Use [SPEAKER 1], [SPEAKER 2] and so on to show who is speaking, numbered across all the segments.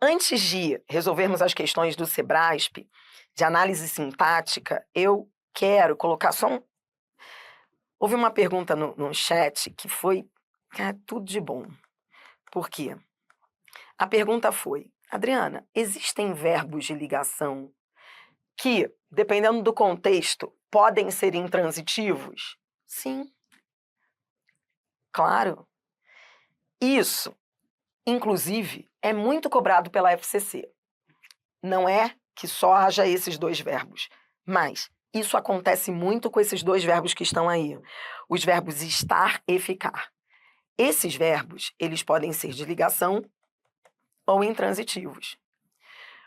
[SPEAKER 1] Antes de resolvermos as questões do Sebrasp, de análise sintática, eu quero colocar só um... Houve uma pergunta no chat que foi tudo de bom. Por quê? A pergunta foi: Adriana, existem verbos de ligação que, dependendo do contexto, podem ser intransitivos? Sim, claro. Isso, inclusive, é muito cobrado pela FCC. Não é que só haja esses dois verbos, mas isso acontece muito com esses dois verbos que estão aí, os verbos estar e ficar. Esses verbos, eles podem ser de ligação ou intransitivos.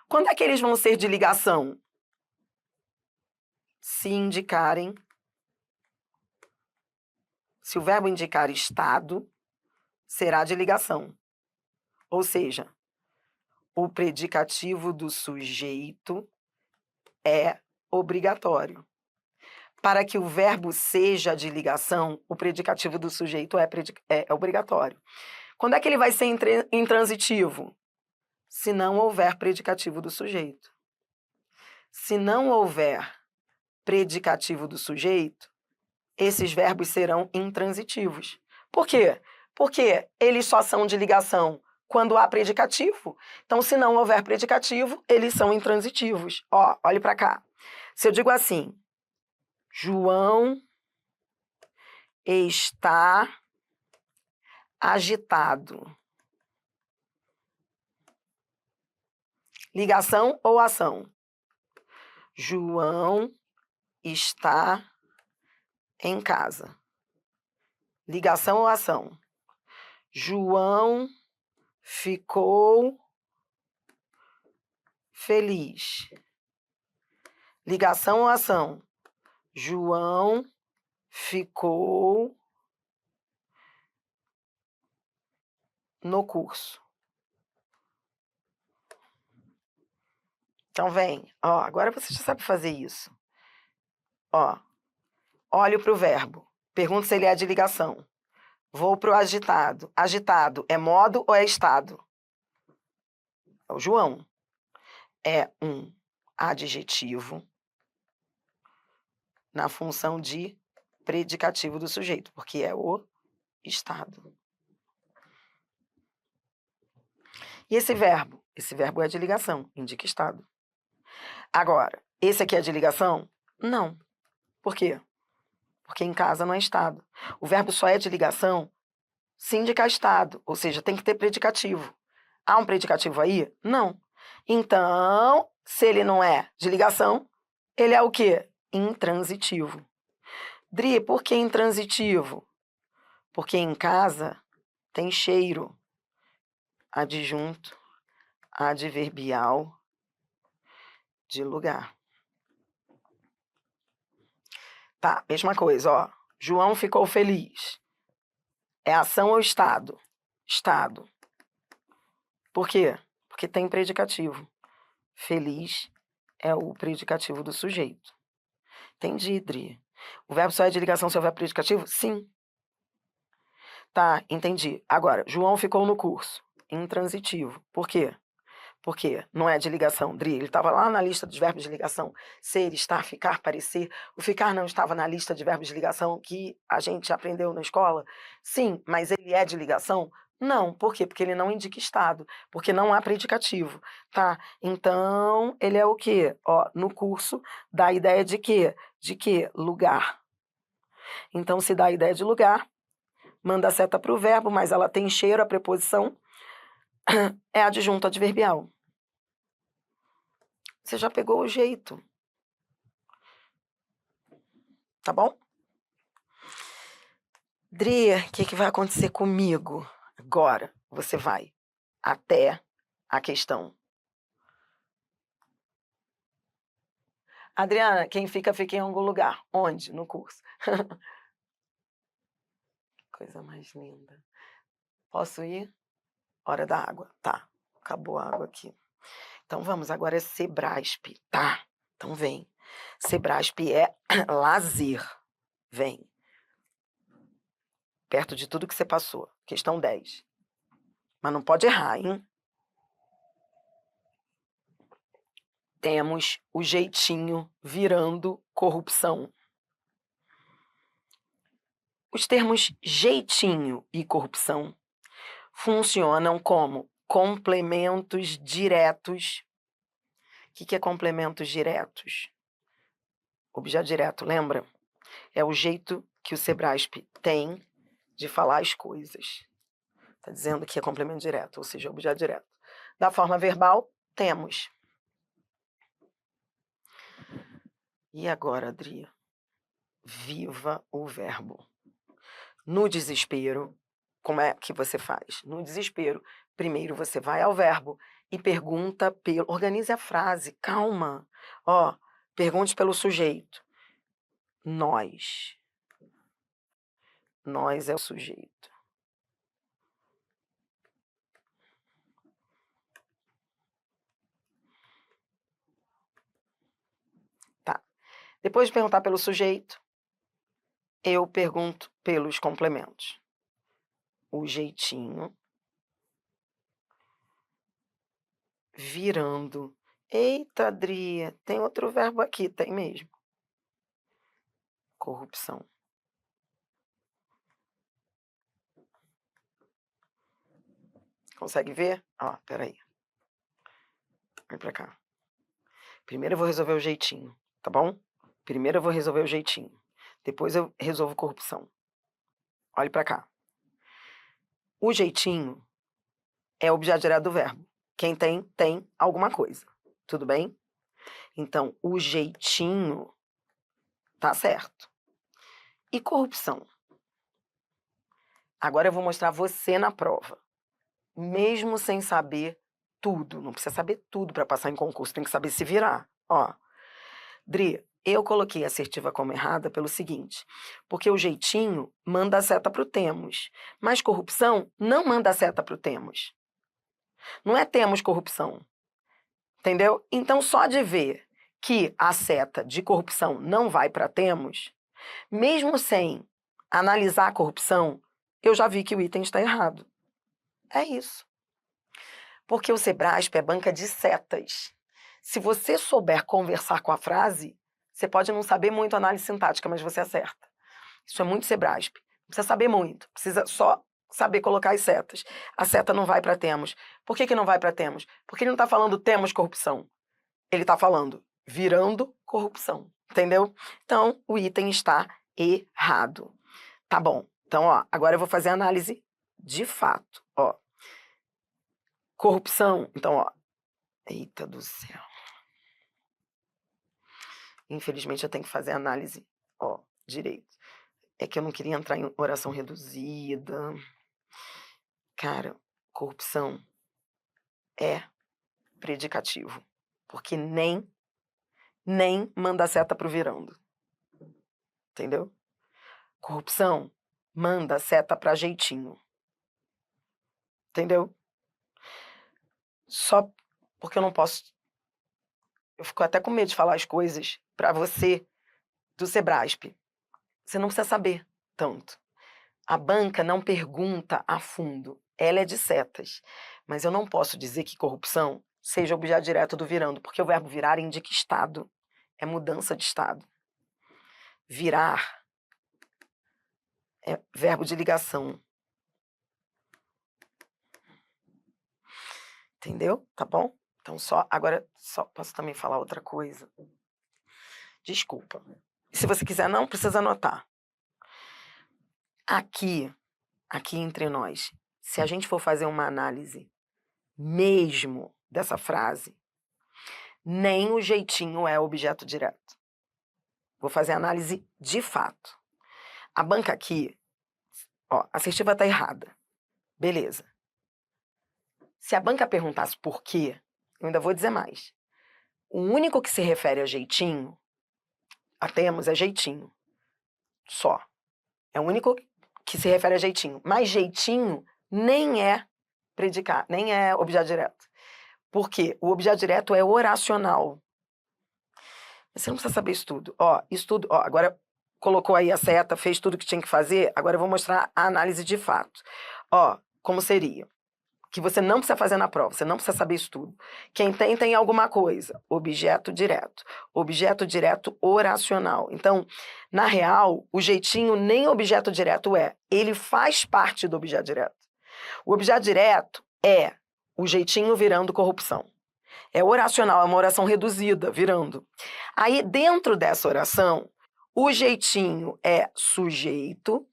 [SPEAKER 1] Quando é que eles vão ser de ligação? Se indicarem, se o verbo indicar estado, será de ligação. Ou seja, o predicativo do sujeito é obrigatório. Para que o verbo seja de ligação, o predicativo do sujeito é obrigatório. Quando é que ele vai ser intransitivo? Se não houver predicativo do sujeito. Se não houver predicativo do sujeito, esses verbos serão intransitivos. Por quê? Porque eles só são de ligação quando há predicativo. Então, se não houver predicativo, eles são intransitivos. Ó, olhe para cá. Se eu digo assim, João está agitado. Ligação ou ação? João está em casa. Ligação ou ação? João ficou feliz. Ligação ou ação? João ficou no curso. Então vem, ó, agora você já sabe fazer isso. Ó, olho para o verbo, pergunto se ele é de ligação. Vou para o agitado. Agitado é modo ou é estado? É o João. É um adjetivo na função de predicativo do sujeito, porque é o estado. E esse verbo? Esse verbo é de ligação, indica estado. Agora, esse aqui é de ligação? Não. Por quê? Porque em casa não é estado. O verbo só é de ligação se indicar estado, ou seja, tem que ter predicativo. Há um predicativo aí? Não. Então, se ele não é de ligação, ele é o quê? Intransitivo. Dri, por que intransitivo? Porque em casa tem cheiro. Adjunto, adverbial, de lugar. Tá, mesma coisa, ó. João ficou feliz. É ação ou estado? Estado. Por quê? Porque tem predicativo. Feliz é o predicativo do sujeito. Entendi, Dri. O verbo só é de ligação se houver predicativo? Sim. Tá, entendi. Agora, João ficou no curso. Intransitivo. Por quê? Porque não é de ligação, Dri. Ele estava lá na lista dos verbos de ligação. Ser, estar, ficar, parecer. O ficar não estava na lista de verbos de ligação que a gente aprendeu na escola? Sim, mas ele é de ligação? Não. Por quê? Porque ele não indica estado. Porque não há predicativo. Tá? Então, ele é o quê? Ó, no curso, dá a ideia de quê? De quê? Lugar. Então, se dá a ideia de lugar, manda a seta para o verbo, mas ela tem cheiro, a preposição é adjunto adverbial. Você já pegou o jeito. Tá bom? Dri, o que vai acontecer comigo? Agora você vai até a questão. Adriana, quem fica, fica em algum lugar. Onde? No curso. Coisa mais linda. Posso ir? Hora da água. Tá. Acabou a água aqui. Então vamos, agora é Sebrasp, tá? Então vem. Sebrasp é lazer. Vem. Perto de tudo que você passou. Questão 10. Mas não pode errar, hein? temos o jeitinho virando corrupção. Os termos jeitinho e corrupção funcionam como complementos diretos. O que é complementos diretos? Objeto direto, lembra? É o jeito que o Sebrasp tem de falar as coisas. Está dizendo que é complemento direto, ou seja, objeto direto. Da forma verbal, temos. E agora, Adri? Viva o verbo. No desespero, como é que você faz? No desespero, primeiro você vai ao verbo e pergunta pelo... Organize a frase, calma. Ó, pergunte pelo sujeito. Nós. Nós é o sujeito. Tá. Depois de perguntar pelo sujeito, eu pergunto pelos complementos. O jeitinho. Virando. Eita, Adri, tem outro verbo aqui, tem mesmo. Corrupção. Consegue ver? Ó, peraí. Vem pra cá. Primeiro eu vou resolver o jeitinho, tá bom? Primeiro eu vou resolver o jeitinho. Depois eu resolvo corrupção. Olhe pra cá. O jeitinho é o objeto direto do verbo. Quem tem, tem alguma coisa. Tudo bem? Então, o jeitinho tá certo. E corrupção? Agora eu vou mostrar você na prova. Mesmo sem saber tudo. Não precisa saber tudo para passar em concurso. Tem que saber se virar. Ó, Dri, eu coloquei a assertiva como errada pelo seguinte. Porque o jeitinho manda a seta pro temos. Mas corrupção não manda a seta pro temos. Não é temos corrupção. Entendeu? Então, só de ver que a seta de corrupção não vai para temos, mesmo sem analisar a corrupção, eu já vi que o item está errado. É isso. Porque o Sebrasp é banca de setas. Se você souber conversar com a frase, você pode não saber muito análise sintática, mas você acerta. Isso é muito Sebrasp. Não precisa saber muito, precisa só saber colocar as setas. A seta não vai para temos. Por que não vai para temos? Porque ele não está falando temos corrupção. Ele está falando virando corrupção. Entendeu? Então, o item está errado. Tá bom. Então, ó, agora eu vou fazer a análise de fato. Ó. Corrupção. Então, ó. Eita do céu. Infelizmente, eu tenho que fazer a análise, ó, direito. É que eu não queria entrar em oração reduzida. Cara, corrupção é predicativo. Porque nem manda seta pro virando. Entendeu? Corrupção manda seta pra jeitinho. Entendeu? Só porque eu não posso... Eu fico até com medo de falar as coisas pra você do Sebrasp. Você não precisa saber tanto. A banca não pergunta a fundo. Ela é de setas. Mas eu não posso dizer que corrupção seja objeto direto do virando, porque o verbo virar indica estado. É mudança de estado. Virar é verbo de ligação. Entendeu? Tá bom? Então agora posso também falar outra coisa. Desculpa. Se você quiser, não precisa anotar. Aqui entre nós, se a gente for fazer uma análise mesmo dessa frase, nem o jeitinho é objeto direto. Vou fazer análise de fato. A banca aqui, ó, a assertiva está errada. Beleza. Se a banca perguntasse por quê, eu ainda vou dizer mais. O único que se refere a jeitinho, a temos, é jeitinho. Só. É o único que se refere a jeitinho. Mas jeitinho nem é predicado, nem é objeto direto. Por quê? O objeto direto é oracional. Você não precisa saber isso tudo. Ó, agora colocou aí a seta, fez tudo que tinha que fazer, agora eu vou mostrar a análise de fato. Ó, como seria? que você não precisa fazer na prova, você não precisa saber isso tudo. Quem tem alguma coisa. Objeto direto. Objeto direto oracional. Então, na real, o jeitinho nem objeto direto é. Ele faz parte do objeto direto. O objeto direto é o jeitinho virando corrupção. É oracional, é uma oração reduzida, virando. Aí, dentro dessa oração, o jeitinho é sujeito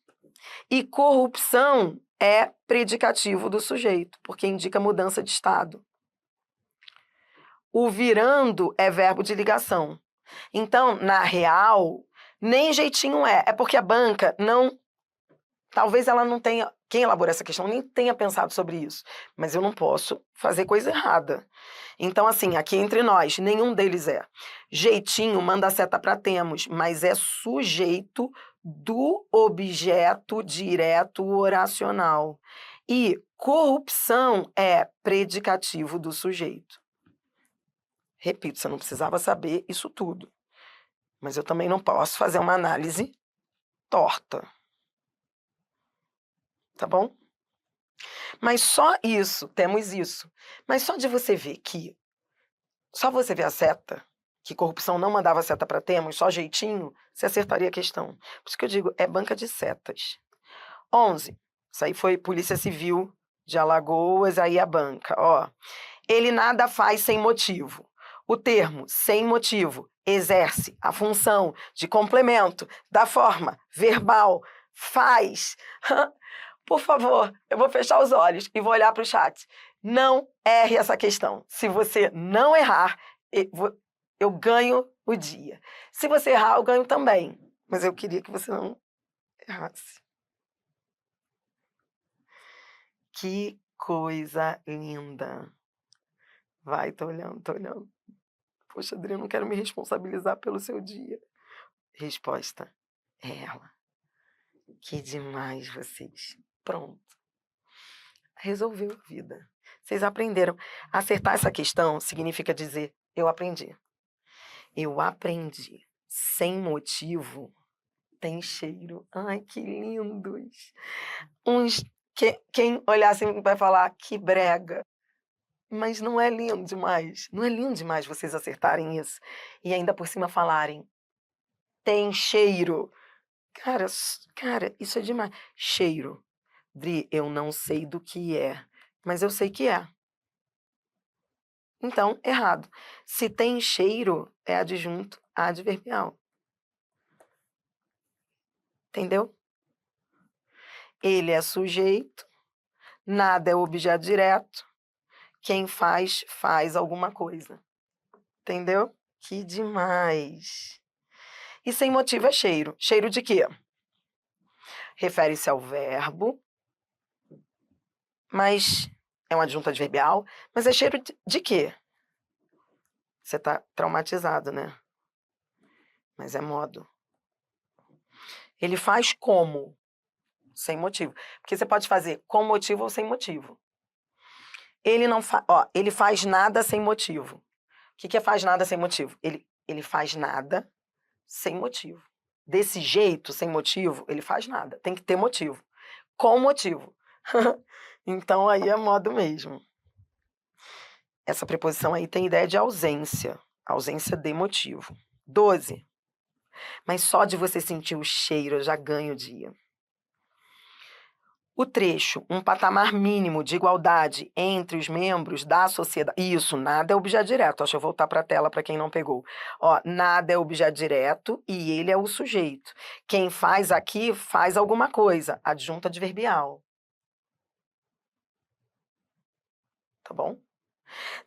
[SPEAKER 1] e corrupção é predicativo do sujeito, porque indica mudança de estado. O virando é verbo de ligação. Então, na real, nem jeitinho é. É porque a banca não... Talvez ela não tenha... Quem elaborou essa questão nem tenha pensado sobre isso. Mas eu não posso fazer coisa errada. Então, assim, aqui entre nós, nenhum deles é. Jeitinho manda a seta para temos, mas é sujeito do objeto direto oracional. E corrupção é predicativo do sujeito. Repito, você não precisava saber isso tudo. Mas eu também não posso fazer uma análise torta. Tá bom? Mas só isso, temos isso. Mas só de você ver que... Só você ver a seta, que corrupção não mandava seta para temos, só jeitinho, você acertaria a questão. Por isso que eu digo, é banca de setas. 11. Isso aí foi Polícia Civil de Alagoas, aí a banca. Ó, ele nada faz sem motivo. O termo sem motivo exerce a função de complemento da forma verbal faz. Por favor, eu vou fechar os olhos e vou olhar para o chat. Não erre essa questão. Se você não errar, eu ganho o dia. Se você errar, eu ganho também. Mas eu queria que você não errasse. Que coisa linda. Vai, tô olhando, tô olhando. Poxa, Adri, eu não quero me responsabilizar pelo seu dia. Resposta é ela. Que demais vocês. Pronto. Resolveu a vida. Vocês aprenderam. Acertar essa questão significa dizer, eu aprendi. Eu aprendi. Sem motivo, tem cheiro. Ai, que lindos. Quem olhar assim vai falar, que brega. Mas não é lindo demais? Não é lindo demais vocês acertarem isso? E ainda por cima falarem, tem cheiro. Cara, isso é demais. Cheiro. Dri, eu não sei do que é, mas eu sei que é. Então, errado. Se tem cheiro, é adjunto adverbial. Entendeu? Ele é sujeito, nada é objeto direto, quem faz, faz alguma coisa. Entendeu? Que demais. E sem motivo é cheiro. Cheiro de quê? Refere-se ao verbo, mas é um adjunto adverbial, mas é cheiro de quê? Você tá traumatizado, né? Mas é modo. Ele faz como? Sem motivo. Porque você pode fazer com motivo ou sem motivo. Ele não ele faz nada sem motivo. O que é faz nada sem motivo? Ele faz nada sem motivo. Desse jeito, sem motivo, ele faz nada. Tem que ter motivo. Com motivo. Então aí é modo mesmo. Essa preposição aí tem ideia de ausência. Ausência de motivo. 12. Mas só de você sentir o cheiro, eu já ganho o dia. O trecho, um patamar mínimo de igualdade entre os membros da sociedade. Isso, nada é objeto direto. Deixa eu voltar para a tela para quem não pegou. Ó, nada é objeto direto e ele é o sujeito. Quem faz aqui faz alguma coisa. Adjunto adverbial. Tá bom?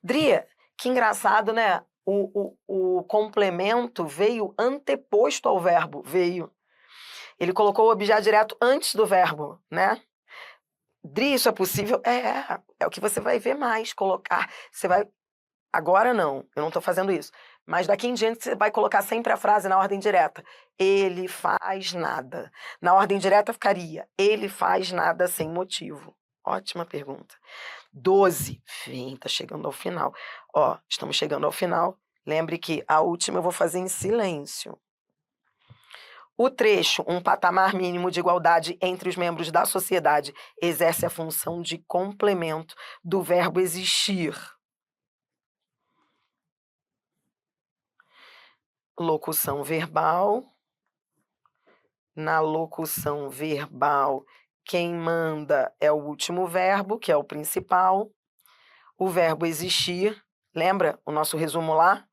[SPEAKER 1] Dri, que engraçado, né? O complemento veio anteposto ao verbo. Veio. Ele colocou o objeto direto antes do verbo, né? Dri, isso é possível? É o que você vai ver mais, colocar. Você vai. Agora não, eu não estou fazendo isso. Mas daqui em diante você vai colocar sempre a frase na ordem direta. Ele faz nada. Na ordem direta ficaria, ele faz nada sem motivo. Ótima pergunta. 12. Vem, tá chegando ao final. Ó, estamos chegando ao final. Lembre que a última eu vou fazer em silêncio. O trecho, um patamar mínimo de igualdade entre os membros da sociedade, exerce a função de complemento do verbo existir. Locução verbal. Na locução verbal, quem manda é o último verbo, que é o principal. O verbo existir, lembra o nosso resumo lá?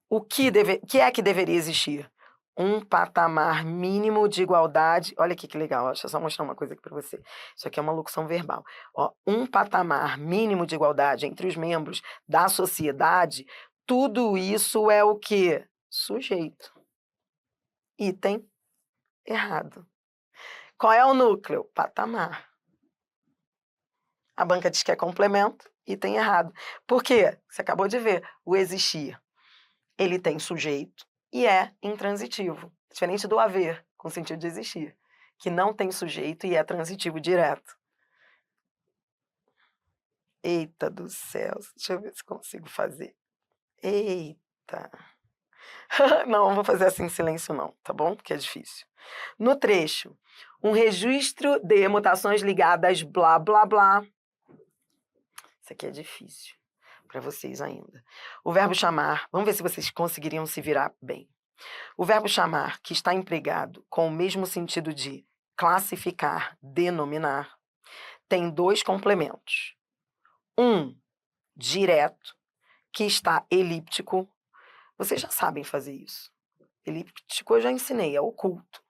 [SPEAKER 1] O que é que deveria existir? Um patamar mínimo de igualdade. Olha aqui que legal, deixa eu só mostrar uma coisa aqui para você. Isso aqui é uma locução verbal. Ó, um patamar mínimo de igualdade entre os membros da sociedade, tudo isso é o quê? Sujeito. Item errado. Qual é o núcleo? Patamar. A banca diz que é complemento, item errado. Por quê? Você acabou de ver, o existir. Ele tem sujeito e é intransitivo. Diferente do haver, com sentido de existir, que não tem sujeito e é transitivo direto. Eita do céu, deixa eu ver se consigo fazer. Eita. Não vou fazer assim em silêncio não, tá bom? Porque é difícil. No trecho, um registro de mutações ligadas blá blá blá. Isso aqui é difícil para vocês ainda. O verbo chamar, vamos ver se vocês conseguiriam se virar bem. O verbo chamar, que está empregado com o mesmo sentido de classificar, denominar, tem dois complementos. Um, direto, que está elíptico. Vocês já sabem fazer isso. Elíptico eu já ensinei, é oculto.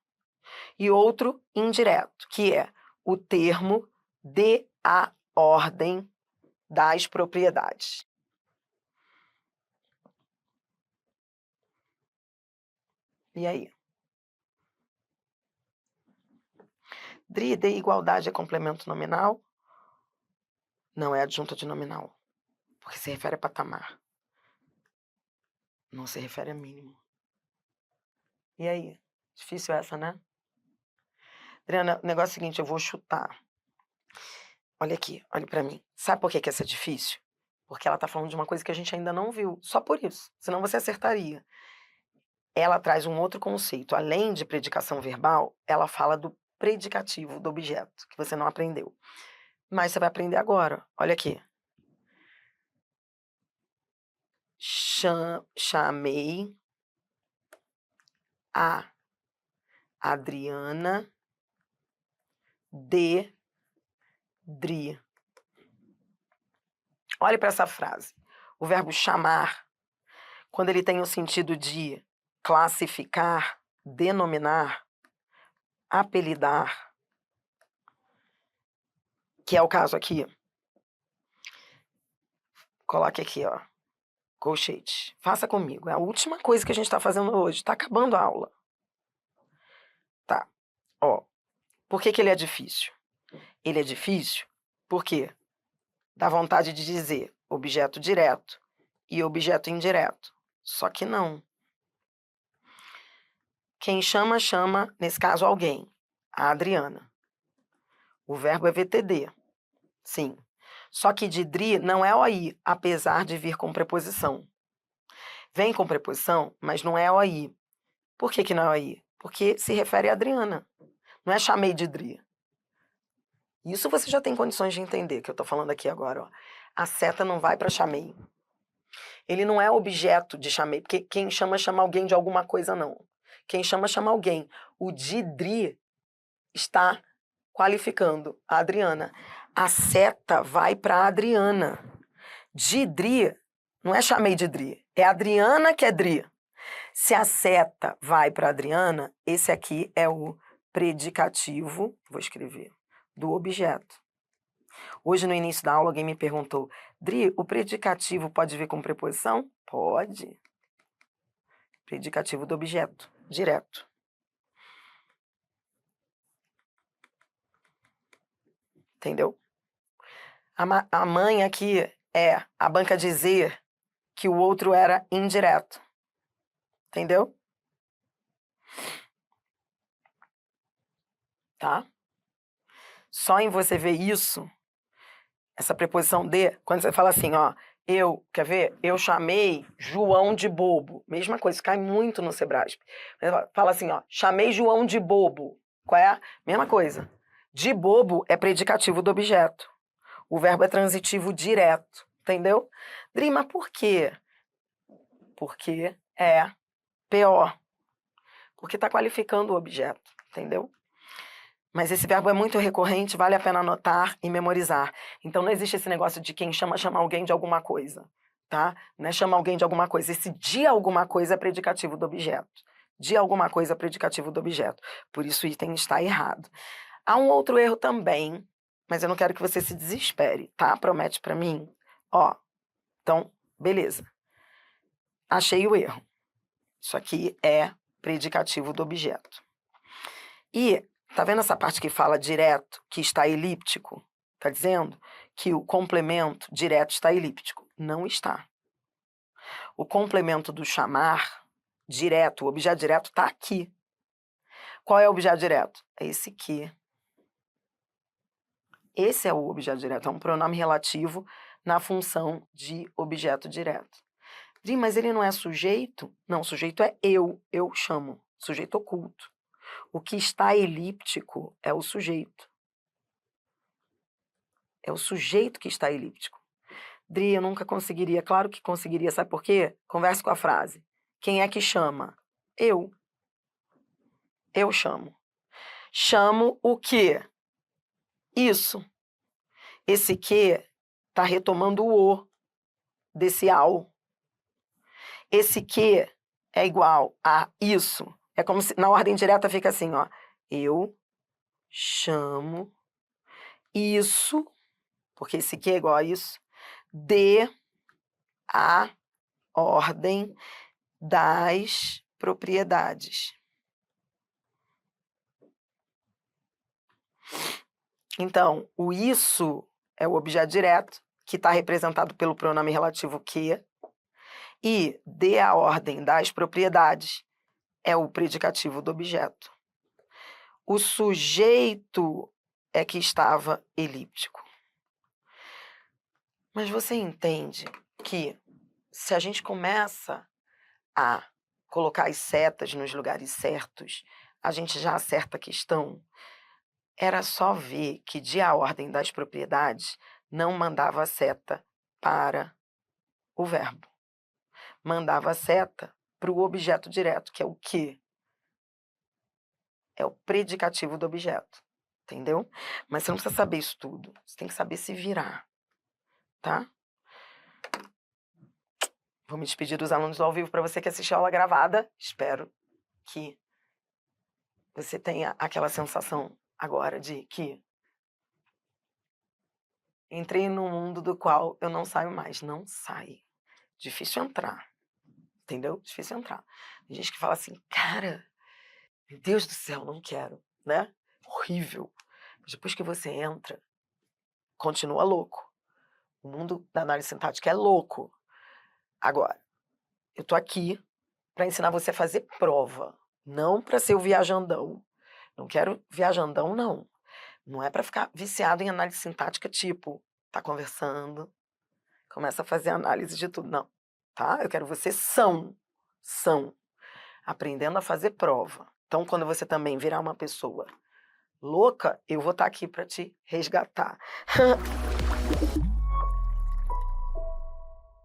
[SPEAKER 1] E outro, indireto, que é o termo de a ordem das propriedades. E aí? Dri, de igualdade é complemento nominal? Não, é adjunta de nominal. Porque se refere a patamar. Não se refere a mínimo. E aí? Difícil essa, né? Adriana, o negócio é o seguinte, eu vou chutar. Olha aqui, olha pra mim. Sabe por que essa é difícil? Porque ela tá falando de uma coisa que a gente ainda não viu. Só por isso. Senão você acertaria. Ela traz um outro conceito. Além de predicação verbal, ela fala do predicativo do objeto, que você não aprendeu. Mas você vai aprender agora. Olha aqui. Chamei a Adriana de Dri. Olhe para essa frase. O verbo chamar, quando ele tem o sentido de classificar, denominar, apelidar, que é o caso aqui. Coloque aqui, ó. Colchete. Faça comigo. É a última coisa que a gente está fazendo hoje. Está acabando a aula. Tá. Ó. Por que ele é difícil? Ele é difícil porque dá vontade de dizer objeto direto e objeto indireto. Só que não. Quem chama, chama, nesse caso, alguém. A Adriana. O verbo é VTD. Sim. Só que de Dri não é OI, apesar de vir com preposição. Vem com preposição, mas não é OI. Por que não é OI? Porque se refere a Adriana. Não é chamei de Dri. Isso você já tem condições de entender, que eu tô falando aqui agora. Ó. A seta não vai para chamei. Ele não é objeto de chamei, porque quem chama, chama alguém de alguma coisa, não. Quem chama, chama alguém. O de Dri está qualificando a Adriana. A seta vai para a Adriana. De Dri, não é chamei de Dri, é Adriana que é Dri. Se a seta vai para a Adriana, esse aqui é o predicativo, vou escrever, do objeto. Hoje, no início da aula, alguém me perguntou, Dri, o predicativo pode vir com preposição? Pode. Predicativo do objeto, direto. Entendeu? A mãe aqui é a banca dizer que o outro era indireto. Entendeu? Tá? Só em você ver isso, essa preposição de, quando você fala assim, ó, Quer ver? Eu chamei João de bobo. Mesma coisa, cai muito no Sebrasp. Fala assim, ó, chamei João de bobo. Qual é? Mesma coisa. De bobo é predicativo do objeto. O verbo é transitivo direto, entendeu? Dri, mas por quê? Porque é PO. Porque está qualificando o objeto, entendeu? Mas esse verbo é muito recorrente, vale a pena anotar e memorizar. Então não existe esse negócio de quem chama alguém de alguma coisa, tá? Não é chama alguém de alguma coisa. Esse de alguma coisa é predicativo do objeto. De alguma coisa é predicativo do objeto. Por isso o item está errado. Há um outro erro também, mas eu não quero que você se desespere, tá? Promete para mim? Ó, então, beleza. Achei o erro. Isso aqui é predicativo do objeto. E tá vendo essa parte que fala direto, que está elíptico? Tá dizendo que o complemento direto está elíptico. Não está. O complemento do chamar direto, o objeto direto, está aqui. Qual é o objeto direto? É esse aqui. Esse é o objeto direto, é um pronome relativo na função de objeto direto. Mas ele não é sujeito? Não, sujeito é eu chamo, sujeito oculto. O que está elíptico é o sujeito. É o sujeito que está elíptico. Dri, eu nunca conseguiria. Claro que conseguiria, sabe por quê? Converse com a frase. Quem é que chama? Eu. Eu chamo. Chamo o quê? Isso. Esse que está retomando o O desse ao. Esse que é igual a isso. É como se na ordem direta fica assim, ó. Eu chamo isso, porque esse que é igual a isso, de a ordem das propriedades. Então, o isso é o objeto direto, que está representado pelo pronome relativo que, e de a ordem das propriedades é o predicativo do objeto. O sujeito é que estava elíptico. Mas você entende que se a gente começa a colocar as setas nos lugares certos, a gente já acerta a questão. Era só ver que de a ordem das propriedades não mandava a seta para o verbo. Mandava a seta para o objeto direto, que é o que? É o predicativo do objeto. Entendeu? Mas você não precisa saber isso tudo. Você tem que saber se virar. Tá? Vou me despedir dos alunos do ao vivo para você que assistiu a aula gravada. Espero que você tenha aquela sensação agora de que entrei num mundo do qual eu não saio mais. Não sai. Difícil entrar. Entendeu? Difícil entrar. Tem gente que fala assim, cara, meu Deus do céu, não quero, né? Horrível. Mas depois que você entra, continua louco. O mundo da análise sintática é louco. Agora, eu tô aqui para ensinar você a fazer prova, não para ser o viajandão. Não quero viajandão, não. Não é para ficar viciado em análise sintática, tipo, tá conversando, começa a fazer análise de tudo. Não, tá? Eu quero você são, aprendendo a fazer prova. Então, quando você também virar uma pessoa louca, eu vou estar aqui para te resgatar.